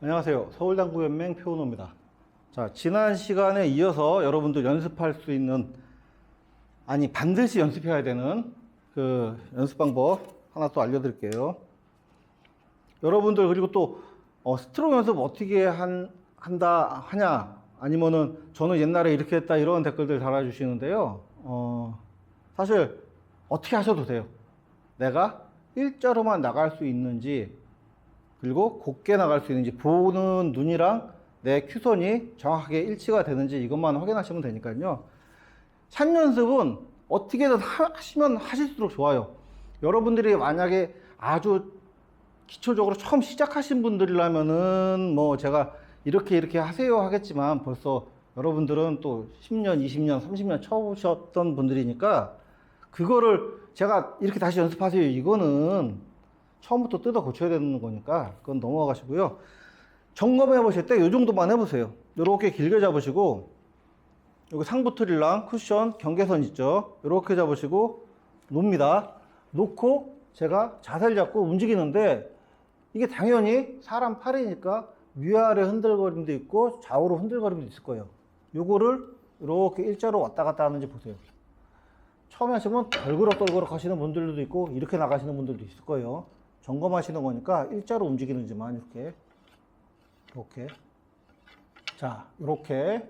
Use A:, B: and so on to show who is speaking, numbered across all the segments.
A: 안녕하세요. 서울당구연맹 표은호입니다. 자, 지난 시간에 이어서 여러분들 연습할 수 있는, 아니, 반드시 연습해야 되는 그 연습 방법 하나 또 알려드릴게요. 여러분들, 그리고 또, 스트로크 연습 어떻게 하냐, 아니면은, 저는 옛날에 이렇게 했다, 이런 댓글들 달아주시는데요. 사실, 어떻게 하셔도 돼요. 내가 일자로만 나갈 수 있는지, 그리고 곱게 나갈 수 있는지, 보는 눈이랑 내 큐선이 정확하게 일치가 되는지 이것만 확인하시면 되니까요. 샷 연습은 어떻게든 하시면 하실수록 좋아요. 여러분들이 만약에 아주 기초적으로 처음 시작하신 분들이라면은 뭐 제가 이렇게 하세요 하겠지만, 벌써 여러분들은 또 10년, 20년, 30년 쳐보셨던 분들이니까 그거를 제가 이렇게 다시 연습하세요, 이거는 처음부터 뜯어 고쳐야 되는 거니까 그건 넘어가시고요. 점검해 보실 때 이 정도만 해보세요. 이렇게 길게 잡으시고, 여기 상부틀이랑 쿠션 경계선 있죠, 이렇게 잡으시고 놓습니다. 놓고 제가 자세를 잡고 움직이는데, 이게 당연히 사람 팔이니까 위아래 흔들거림도 있고 좌우로 흔들거림도 있을 거예요. 요거를 이렇게 일자로 왔다 갔다 하는지 보세요. 처음에 하시면 덜그럭덜그럭 하시는 분들도 있고 이렇게 나가시는 분들도 있을 거예요. 점검하시는 거니까 일자로 움직이는지만 이렇게 자, 요렇게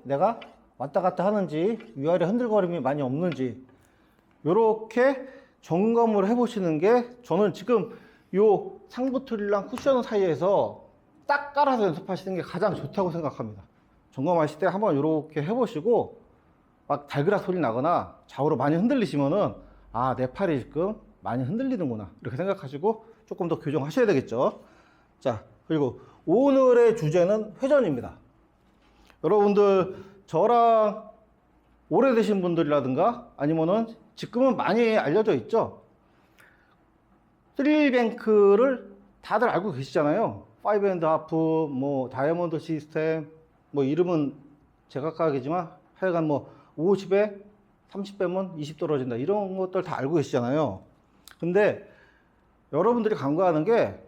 A: 내가 왔다 갔다 하는지, 위아래 흔들거림이 많이 없는지 요렇게 점검을 해 보시는 게, 저는 지금 요 상부틀이랑 쿠션 사이에서 딱 깔아서 연습하시는 게 가장 좋다고 생각합니다. 점검하실 때 한번 요렇게 해 보시고, 막 달그락 소리 나거나 좌우로 많이 흔들리시면은, 아, 내 팔이 지금 많이 흔들리는구나, 이렇게 생각하시고 조금 더 교정하셔야 되겠죠. 자, 그리고 오늘의 주제는 회전입니다. 여러분들 저랑 오래되신 분들이라든가 아니면은 지금은 많이 알려져 있죠. 스릴뱅크를 다들 알고 계시잖아요. 5&1 하프, 뭐 다이아몬드 시스템, 뭐 이름은 제각각이지만 하여간 뭐 50에 30 빼면 20 떨어진다, 이런 것들 다 알고 계시잖아요. 근데 여러분들이 간과하는 게,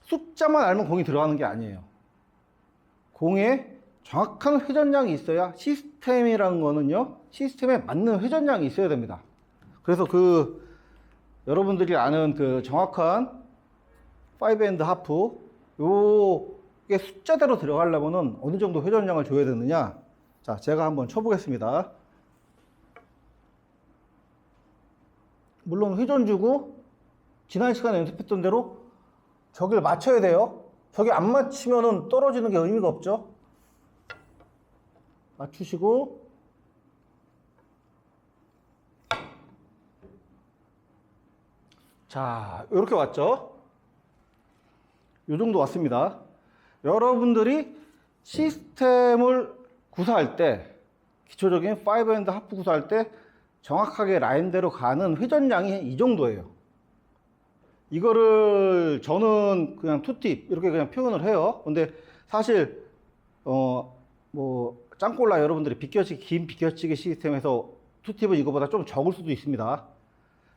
A: 숫자만 알면 공이 들어가는 게 아니에요. 공에 정확한 회전량이 있어야, 시스템이라는 거는요, 시스템에 맞는 회전량이 있어야 됩니다. 그래서 여러분들이 아는 정확한 5&1 하프, 요게 숫자대로 들어가려면은 어느 정도 회전량을 줘야 되느냐. 자, 제가 한번 쳐보겠습니다. 물론 회전 주고 지난 시간에 연습했던 대로 저기를 맞춰야 돼요. 저기 안 맞추면은 떨어지는 게 의미가 없죠. 맞추시고, 자, 이렇게 왔죠. 요 정도 왔습니다. 여러분들이 시스템을 구사할 때, 기초적인 5&1 하프 구사할 때 정확하게 라인대로 가는 회전량이 이 정도예요. 이거를 저는 그냥 투팁 이렇게 그냥 표현을 해요. 근데 사실 뭐 짱꼴라 여러분들이 긴 비껴치기 시스템에서 투팁은 이거보다 좀 적을 수도 있습니다.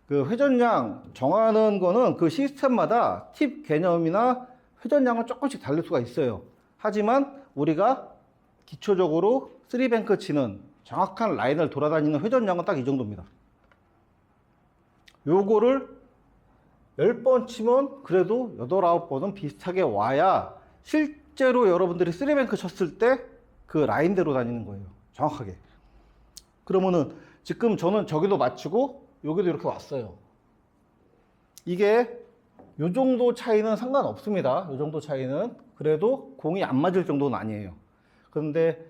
A: 그 회전량 정하는 거는 그 시스템마다 팁 개념이나 회전량은 조금씩 다를 수가 있어요. 하지만 우리가 기초적으로 3뱅크 치는 정확한 라인을 돌아다니는 회전량은 딱 이 정도입니다. 요거를 10번 치면 그래도 8, 9번은 비슷하게 와야 실제로 여러분들이 3뱅크 쳤을 때 그 라인대로 다니는 거예요. 정확하게. 그러면은 지금 저는 저기도 맞추고 여기도 이렇게 왔어요. 이게 요 정도 차이는 상관없습니다. 요 정도 차이는 그래도 공이 안 맞을 정도는 아니에요. 그런데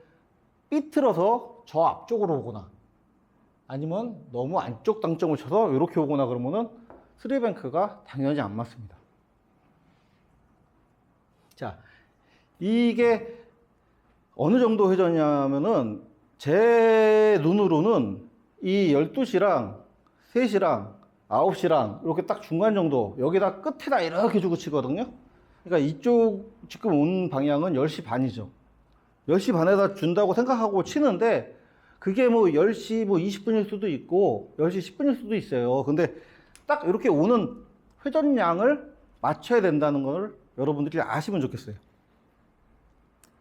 A: 삐뚤어서 저 앞쪽으로 오거나 아니면 너무 안쪽 당점을 쳐서 이렇게 오거나 그러면은 3뱅크가 당연히 안 맞습니다. 자, 이게 어느 정도 회전이냐면은, 제 눈으로는 이 12시랑 3시랑 9시랑 이렇게 딱 중간 정도, 여기다 끝에다 이렇게 주고 치거든요. 그러니까 이쪽 지금 온 방향은 10시 반이죠. 10시 반에다 준다고 생각하고 치는데, 그게 뭐 10시 뭐 20분일 수도 있고 10시 10분일 수도 있어요. 근데 딱 이렇게 오는 회전량을 맞춰야 된다는 걸 여러분들이 아시면 좋겠어요.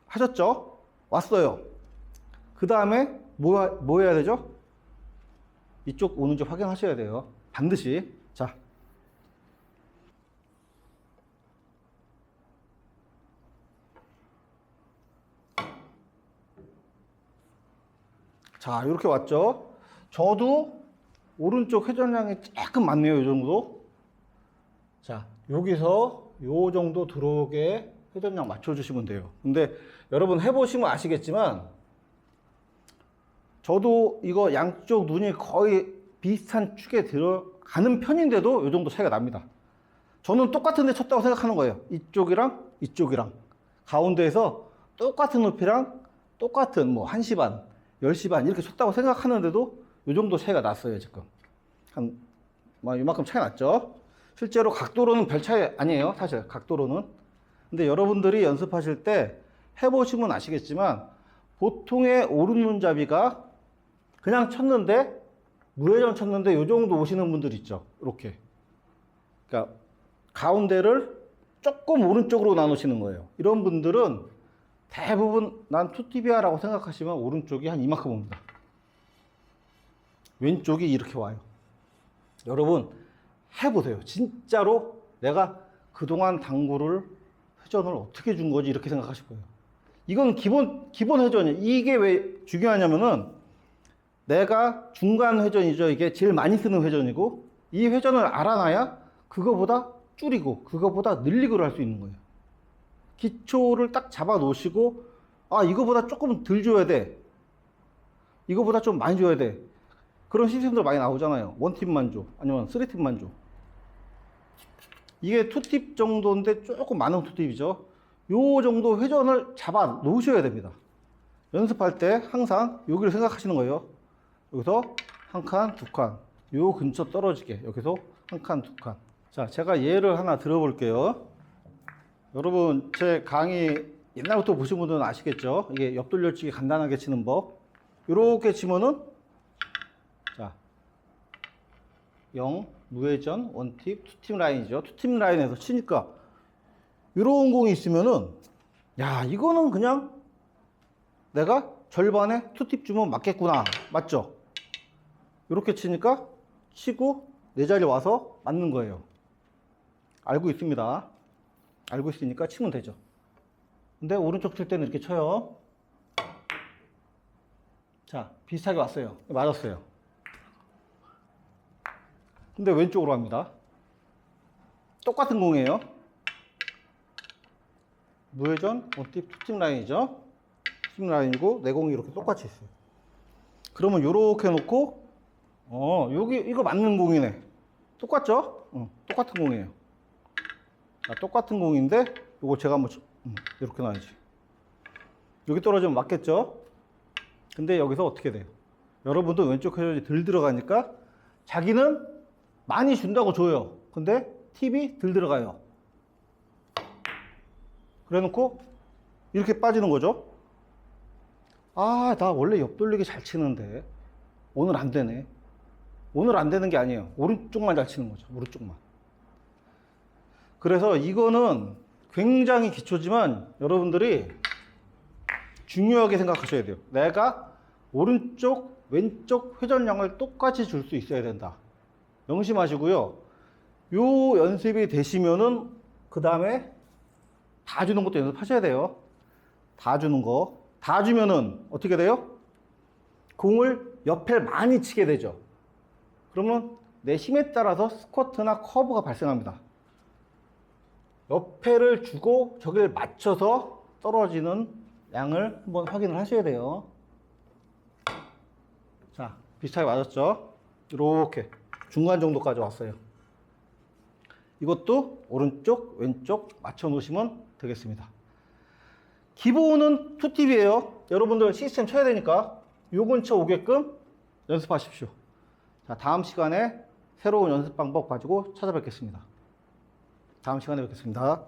A: 하셨죠? 왔어요. 그 다음에 뭐 해야 되죠? 이쪽 오는지 확인하셔야 돼요. 반드시. 자, 이렇게 왔죠? 저도 오른쪽 회전량이 조금 많네요, 이 정도. 자, 여기서 요 정도 들어오게 회전량 맞춰주시면 돼요. 근데 여러분 해보시면 아시겠지만, 저도 이거 양쪽 눈이 거의 비슷한 축에 들어가는 편인데도 이 정도 차이가 납니다. 저는 똑같은 데 쳤다고 생각하는 거예요. 이쪽이랑 이쪽이랑. 가운데에서 똑같은 높이랑 똑같은 뭐 1시 반, 10시 반 이렇게 쳤다고 생각하는데도 이 정도 차이가 났어요, 지금. 뭐 이만큼 차이 났죠? 실제로 각도로는 별 차이 아니에요, 사실. 각도로는. 근데 여러분들이 연습하실 때 해보시면 아시겠지만, 보통의 오른눈잡이가 그냥 쳤는데, 무회전 쳤는데 이 정도 오시는 분들 있죠. 이렇게. 그러니까 가운데를 조금 오른쪽으로 나누시는 거예요. 이런 분들은 대부분 난 투티비아라고 생각하시면 오른쪽이 한 이만큼 옵니다. 왼쪽이 이렇게 와요. 여러분 해보세요. 진짜로 내가 그동안 당구를 회전을 어떻게 준 거지 이렇게 생각하실 거예요. 이건 기본 회전이에요. 이게 왜 중요하냐면은 내가 중간 회전이죠. 이게 제일 많이 쓰는 회전이고, 이 회전을 알아놔야 그거보다 줄이고 그거보다 늘리고를 할 수 있는 거예요. 기초를 딱 잡아 놓으시고, 아 이거보다 조금 덜 줘야 돼, 이거보다 좀 많이 줘야 돼, 그런 시스템들 많이 나오잖아요. 원팁만 줘, 아니면 쓰리팁만 줘. 이게 투팁 정도인데 조금 많은 투팁이죠. 요 정도 회전을 잡아 놓으셔야 됩니다. 연습할 때 항상 여기를 생각하시는 거예요. 여기서 한 칸, 두 칸, 요 근처 떨어지게 여기서 한 칸, 두 칸. 자, 제가 예를 하나 들어볼게요. 여러분 제 강의 옛날부터 보신 분들은 아시겠죠? 이게 옆돌려치기 간단하게 치는 법. 이렇게 치면은, 자, 0, 무회전, 원팁, 투팁 라인이죠. 투팁 라인에서 치니까 이런 공이 있으면은, 야 이거는 그냥 내가 절반에 투팁 주면 맞겠구나, 맞죠? 이렇게 치니까 치고 내 자리에 와서 맞는 거예요. 알고 있습니다. 알고 있으니까 치면 되죠. 근데 오른쪽 칠 때는 이렇게 쳐요. 자, 비슷하게 왔어요. 맞았어요. 근데 왼쪽으로 갑니다. 똑같은 공이에요. 무회전, 원팁, 투팁 라인이죠. 투팁 라인이고 내 공이 이렇게 똑같이 있어요. 그러면 요렇게 놓고, 여기 이거 맞는 공이네. 똑같죠? 똑같은 공이에요. 자, 똑같은 공인데 요거 제가 한번 이렇게 놔야지. 여기 떨어지면 맞겠죠? 근데 여기서 어떻게 돼요? 여러분도 왼쪽 회전이 덜 들어가니까 자기는 많이 준다고 줘요. 근데 팁이 덜 들어가요. 그래 놓고 이렇게 빠지는 거죠. 아, 나 원래 옆돌리기 잘 치는데 오늘 안 되네. 오늘 안 되는 게 아니에요. 오른쪽만 잘 치는 거죠. 오른쪽만. 그래서 이거는 굉장히 기초지만 여러분들이 중요하게 생각하셔야 돼요. 내가 오른쪽, 왼쪽 회전량을 똑같이 줄 수 있어야 된다. 명심하시고요. 요 연습이 되시면은 그 다음에 다 주는 것도 연습하셔야 돼요. 다 주는 거. 다 주면은 어떻게 돼요? 공을 옆에 많이 치게 되죠. 그러면 내 힘에 따라서 스쿼트나 커브가 발생합니다. 옆에를 주고 저기를 맞춰서 떨어지는 양을 한번 확인을 하셔야 돼요. 자, 비슷하게 맞았죠? 이렇게 중간 정도까지 왔어요. 이것도 오른쪽, 왼쪽 맞춰 놓으시면 되겠습니다. 기본은 투팁이에요. 여러분들 시스템 쳐야 되니까 요 근처 오게끔 연습하십시오. 자, 다음 시간에 새로운 연습 방법 가지고 찾아뵙겠습니다. 다음 시간에 뵙겠습니다.